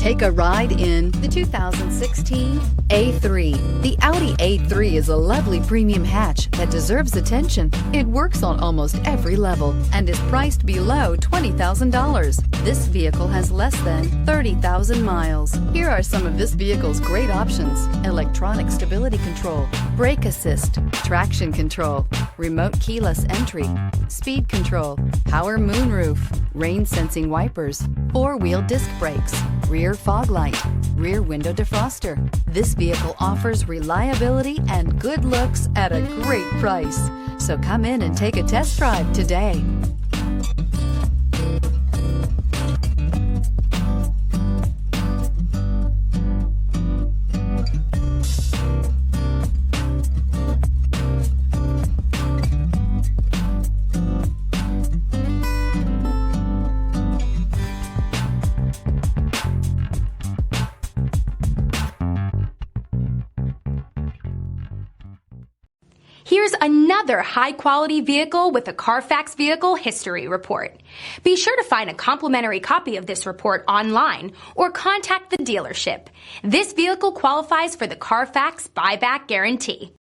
Take a ride in the 2016 A3. The Audi A3 is a lovely premium hatch that deserves attention. It works on almost every level and is priced below $20,000. This vehicle has less than 30,000 miles. Here are some of this vehicle's great options: electronic stability control, brake assist, traction control, remote keyless entry, speed control, power moonroof, rain sensing wipers, four-wheel disc brakes, rear fog light, rear window defroster. This vehicle offers reliability and good looks at a great price. So come in and take a test drive today. Here's another high-quality vehicle with a Carfax Vehicle History Report. Be sure to find a complimentary copy of this report online or contact the dealership. This vehicle qualifies for the Carfax Buyback Guarantee.